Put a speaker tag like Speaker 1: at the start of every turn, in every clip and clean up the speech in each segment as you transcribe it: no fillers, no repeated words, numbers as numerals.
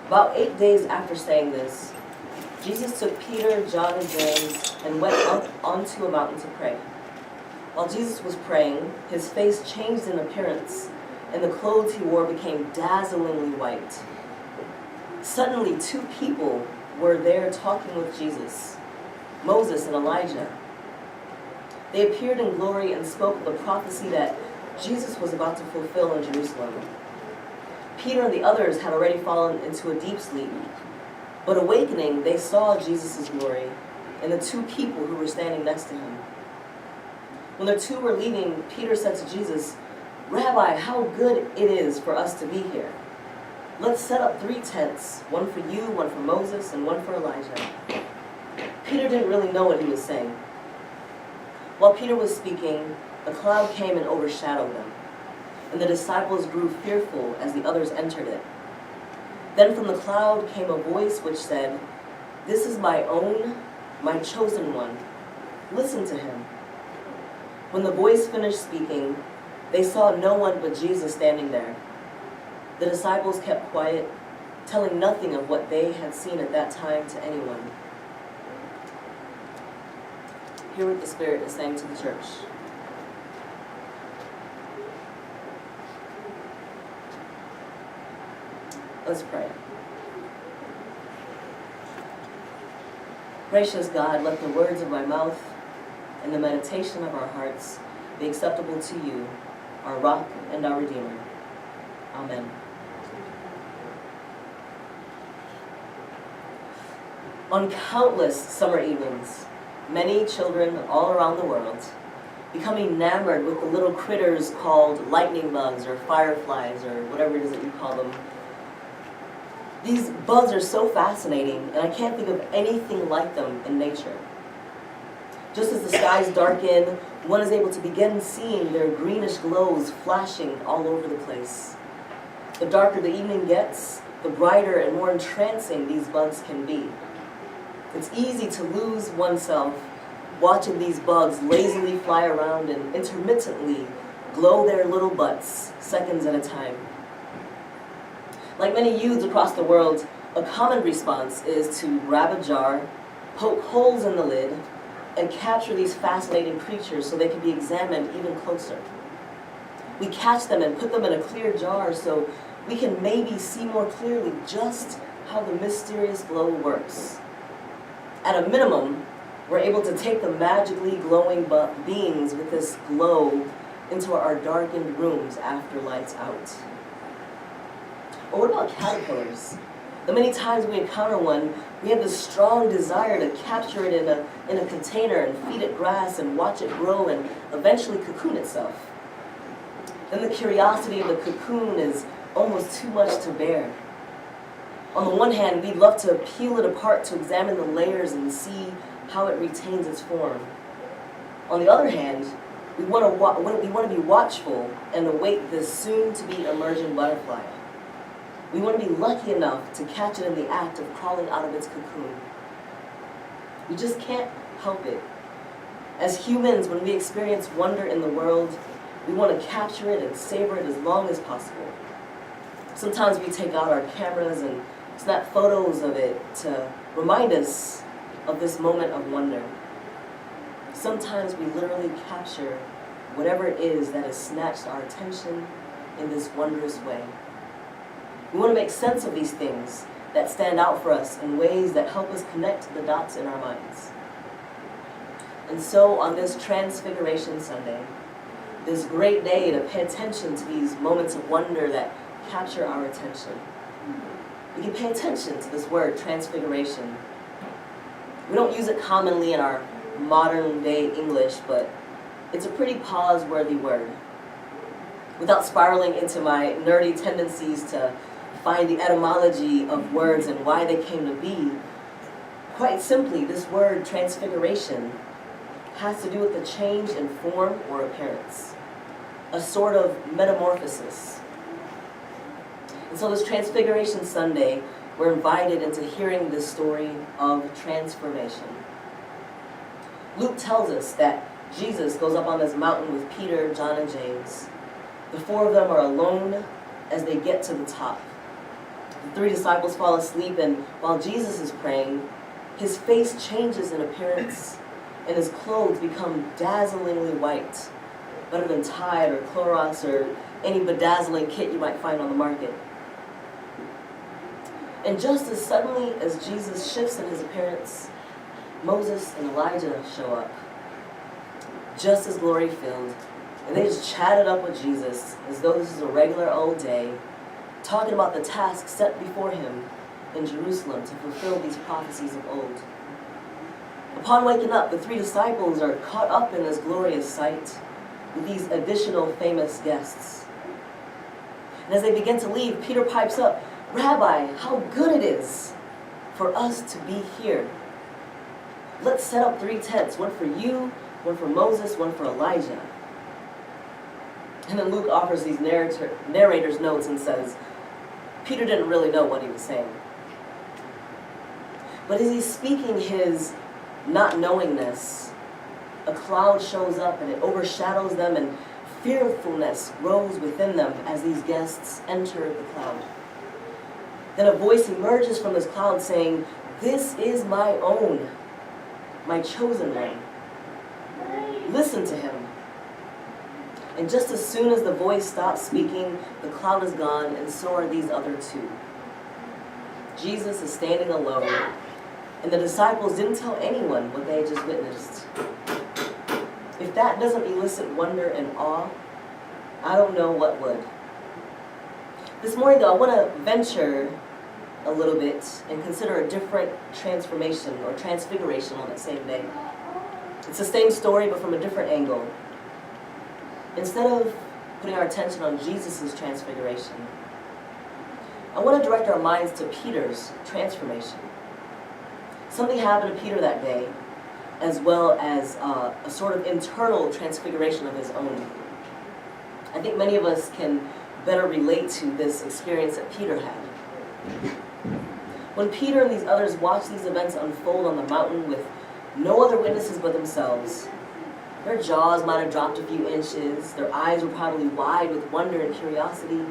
Speaker 1: About 8 days after saying this, Jesus took Peter, John, and James and went up onto a mountain to pray. While Jesus was praying, his face changed in appearance, and the clothes he wore became dazzlingly white. Suddenly, two people were there talking with Jesus, Moses and Elijah. They appeared in glory and spoke of the prophecy that Jesus was about to fulfill in Jerusalem. Peter and the others had already fallen into a deep sleep, but awakening, they saw Jesus' glory and the two people who were standing next to him. When the two were leaving, Peter said to Jesus, "Rabbi, how good it is for us to be here. Let's set up 3 tents, one for you, one for Moses, and one for Elijah." Peter didn't really know what he was saying. While Peter was speaking, a cloud came and overshadowed them, and the disciples grew fearful as the others entered it. Then from the cloud came a voice which said, "This is my own, my chosen one. Listen to him." When the voice finished speaking, they saw no one but Jesus standing there. The disciples kept quiet, telling nothing of what they had seen at that time to anyone. Hear what the Spirit is saying to the church. Let's pray. Gracious God, let the words of my mouth and the meditation of our hearts be acceptable to you, our rock and our Redeemer. Amen. On countless summer evenings, many children all around the world become enamored with the little critters called lightning bugs or fireflies or whatever it is that you call them. These bugs are so fascinating, and I can't think of anything like them in nature. Just as the skies darken, one is able to begin seeing their greenish glows flashing all over the place. The darker the evening gets, the brighter and more entrancing these bugs can be. It's easy to lose oneself watching these bugs lazily fly around and intermittently glow their little butts, seconds at a time. Like many youths across the world, a common response is to grab a jar, poke holes in the lid, and capture these fascinating creatures so they can be examined even closer. We catch them and put them in a clear jar so we can maybe see more clearly just how the mysterious glow works. At a minimum, we're able to take the magically glowing beings with this glow into our darkened rooms after lights out. Or what about caterpillars? The many times we encounter one, we have this strong desire to capture it in a container and feed it grass and watch it grow and eventually cocoon itself. Then the curiosity of the cocoon is almost too much to bear. On the one hand, we'd love to peel it apart to examine the layers and see how it retains its form. On the other hand, we want to be watchful and await this soon-to-be emerging butterfly. We want to be lucky enough to catch it in the act of crawling out of its cocoon. We just can't help it. As humans, when we experience wonder in the world, we want to capture it and savor it as long as possible. Sometimes we take out our cameras and snap photos of it to remind us of this moment of wonder. Sometimes we literally capture whatever it is that has snatched our attention in this wondrous way. We want to make sense of these things that stand out for us in ways that help us connect the dots in our minds. And so on this Transfiguration Sunday, this great day to pay attention to these moments of wonder that capture our attention, we can pay attention to this word, transfiguration. We don't use it commonly in our modern day English, but it's a pretty pause-worthy word. Without spiraling into my nerdy tendencies to find the etymology of words and why they came to be, quite simply, this word transfiguration has to do with the change in form or appearance, a sort of metamorphosis. And so this Transfiguration Sunday, we're invited into hearing this story of transformation. Luke tells us that Jesus goes up on this mountain with Peter, John, and James. The 4 of them are alone as they get to the top. The three disciples fall asleep, and while Jesus is praying, his face changes in appearance, and his clothes become dazzlingly white, better than Tide or Clorox or any bedazzling kit you might find on the market. And just as suddenly as Jesus shifts in his appearance, Moses and Elijah show up, just as glory-filled, and they just chatted up with Jesus as though this is a regular old day, talking about the task set before him in Jerusalem to fulfill these prophecies of old. Upon waking up, the three disciples are caught up in this glorious sight with these additional famous guests. And as they begin to leave, Peter pipes up, "Rabbi, how good it is for us to be here. Let's set up 3 tents, one for you, one for Moses, one for Elijah." And then Luke offers these narrator's notes and says, Peter didn't really know what he was saying. But as he's speaking his not knowingness, a cloud shows up and it overshadows them, and fearfulness rose within them as these guests enter the cloud. Then a voice emerges from this cloud saying, "This is my own, my chosen one. Listen to him." And just as soon as the voice stops speaking, the cloud is gone, and so are these other 2. Jesus is standing alone, and the disciples didn't tell anyone what they had just witnessed. If that doesn't elicit wonder and awe, I don't know what would. This morning, though, I want to venture a little bit and consider a different transformation or transfiguration on that same day. It's the same story, but from a different angle. Instead of putting our attention on Jesus' transfiguration, I want to direct our minds to Peter's transformation. Something happened to Peter that day, as well as a sort of internal transfiguration of his own. I think many of us can better relate to this experience that Peter had. When Peter and these others watched these events unfold on the mountain with no other witnesses but themselves, their jaws might have dropped a few inches, their eyes were probably wide with wonder and curiosity.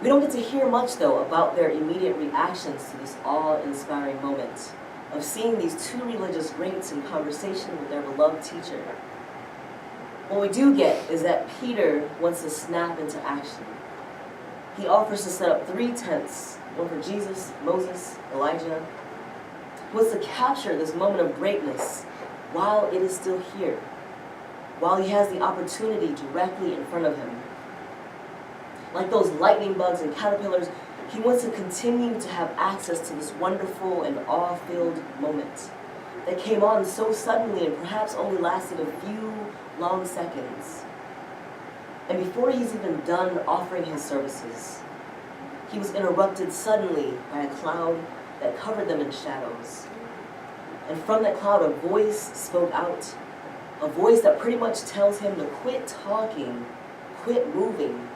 Speaker 1: We don't get to hear much, though, about their immediate reactions to this awe-inspiring moment of seeing these 2 religious greats in conversation with their beloved teacher. What we do get is that Peter wants to snap into action. He offers to set up 3 tents, one for Jesus, Moses, Elijah. He wants to capture this moment of greatness while it is still here, while he has the opportunity directly in front of him. Like those lightning bugs and caterpillars, he wants to continue to have access to this wonderful and awe-filled moment that came on so suddenly and perhaps only lasted a few long seconds. And before he's even done offering his services, he was interrupted suddenly by a cloud that covered them in shadows. And from that cloud, a voice spoke out, a voice that pretty much tells him to quit talking, quit moving,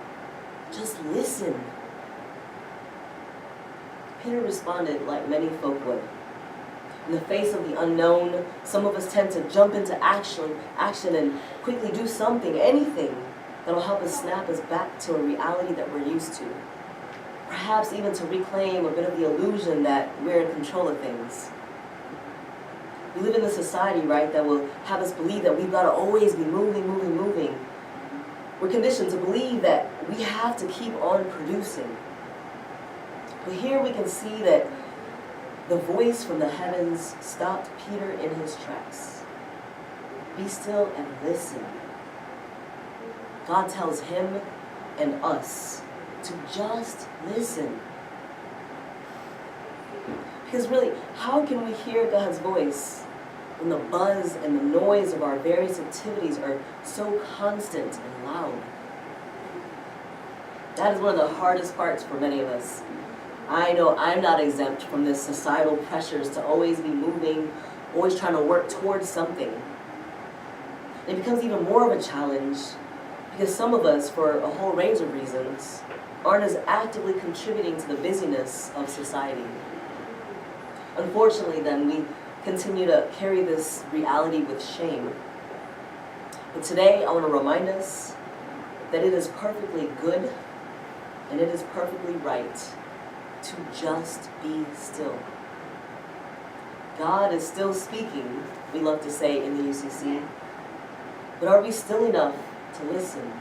Speaker 1: just listen. Peter responded like many folk would. In the face of the unknown, some of us tend to jump into action and quickly do something, anything, that'll help us snap us back to a reality that we're used to. Perhaps even to reclaim a bit of the illusion that we're in control of things. We live in a society, right, that will have us believe that we've got to always be moving. We're conditioned to believe that we have to keep on producing. But here we can see that the voice from the heavens stopped Peter in his tracks. Be still and listen. God tells him and us to just listen. Because really, how can we hear God's voice when the buzz and the noise of our various activities are so constant and loud? That is one of the hardest parts for many of us. I know I'm not exempt from this societal pressures to always be moving, always trying to work towards something. It becomes even more of a challenge because some of us, for a whole range of reasons, aren't as actively contributing to the busyness of society. Unfortunately, then, we continue to carry this reality with shame. But today, I want to remind us that it is perfectly good and it is perfectly right to just be still. God is still speaking, we love to say in the UCC, but are we still enough to listen?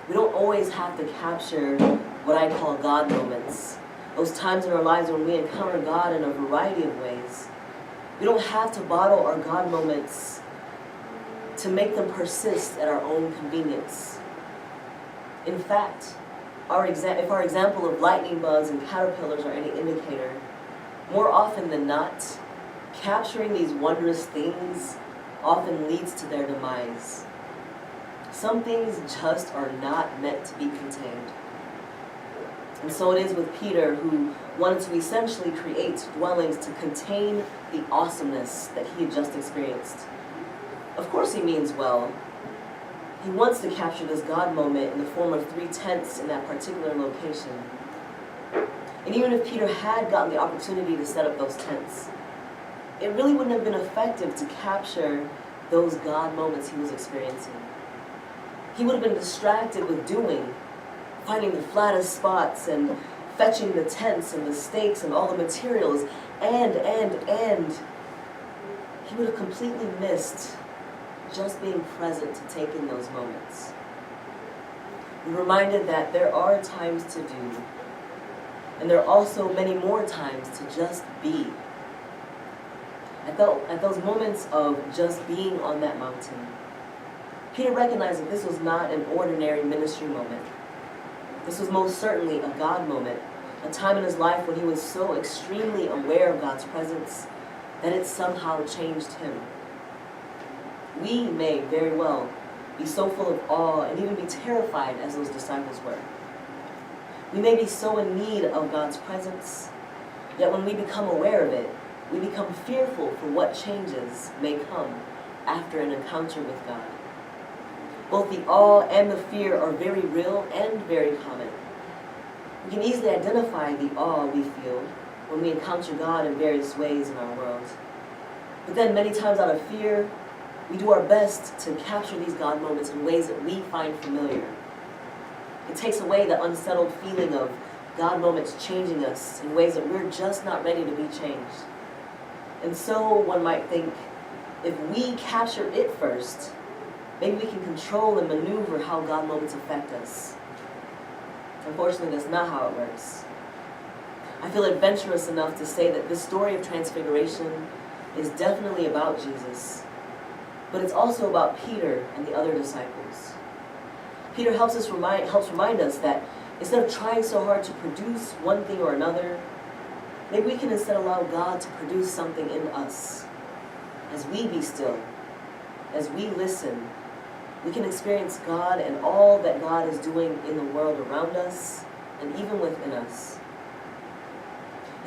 Speaker 1: We don't always have to capture what I call God moments, those times in our lives when we encounter God in a variety of ways. We don't have to bottle our God moments to make them persist at our own convenience. In fact, if our example of lightning bugs and caterpillars are any indicator, more often than not, capturing these wondrous things often leads to their demise. Some things just are not meant to be contained. And so it is with Peter, who wanted to essentially create dwellings to contain the awesomeness that he had just experienced. Of course he means well. He wants to capture this God moment in the form of 3 tents in that particular location. And even if Peter had gotten the opportunity to set up those tents, it really wouldn't have been effective to capture those God moments he was experiencing. He would have been distracted with finding the flattest spots and fetching the tents and the stakes and all the materials, and he would have completely missed just being present to take in those moments. We're reminded that there are times to do, and there are also many more times to just be. At those moments of just being on that mountain, Peter recognized that this was not an ordinary ministry moment. This was most certainly a God moment, a time in his life when he was so extremely aware of God's presence that it somehow changed him. We may very well be so full of awe and even be terrified as those disciples were. We may be so in need of God's presence, yet when we become aware of it, we become fearful for what changes may come after an encounter with God. Both the awe and the fear are very real and very common. We can easily identify the awe we feel when we encounter God in various ways in our world. But then many times out of fear, we do our best to capture these God moments in ways that we find familiar. It takes away the unsettled feeling of God moments changing us in ways that we're just not ready to be changed. And so one might think, if we capture it first, maybe we can control and maneuver how God moments affect us. Unfortunately, that's not how it works. I feel adventurous enough to say that this story of transfiguration is definitely about Jesus, but it's also about Peter and the other disciples. Peter helps remind us that instead of trying so hard to produce one thing or another, maybe we can instead allow God to produce something in us. As we be still, as we listen, we can experience God and all that God is doing in the world around us and even within us.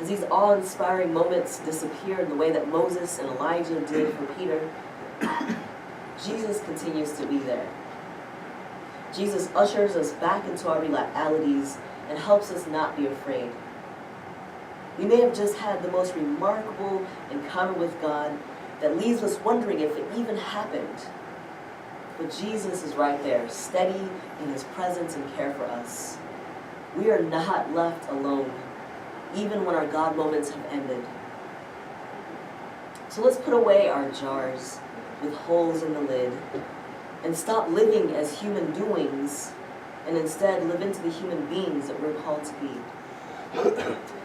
Speaker 1: As these awe-inspiring moments disappear in the way that Moses and Elijah did for Peter, Jesus continues to be there. Jesus ushers us back into our realities and helps us not be afraid. We may have just had the most remarkable encounter with God that leaves us wondering if it even happened. But Jesus is right there, steady in his presence and care for us. We are not left alone, even when our God moments have ended. So let's put away our jars with holes in the lid and stop living as human doings and instead live into the human beings that we're called to be.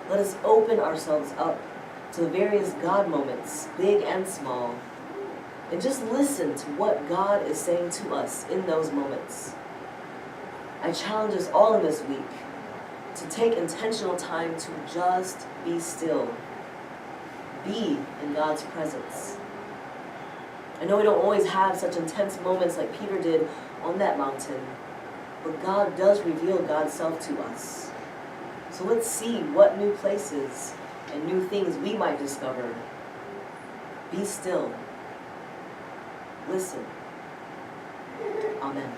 Speaker 1: Let us open ourselves up to the various God moments, big and small, and just listen to what God is saying to us in those moments. I challenge us all in this week to take intentional time to just be still. Be in God's presence. I know we don't always have such intense moments like Peter did on that mountain, but God does reveal God's self to us. So let's see what new places and new things we might discover. Be still. Listen. Amen.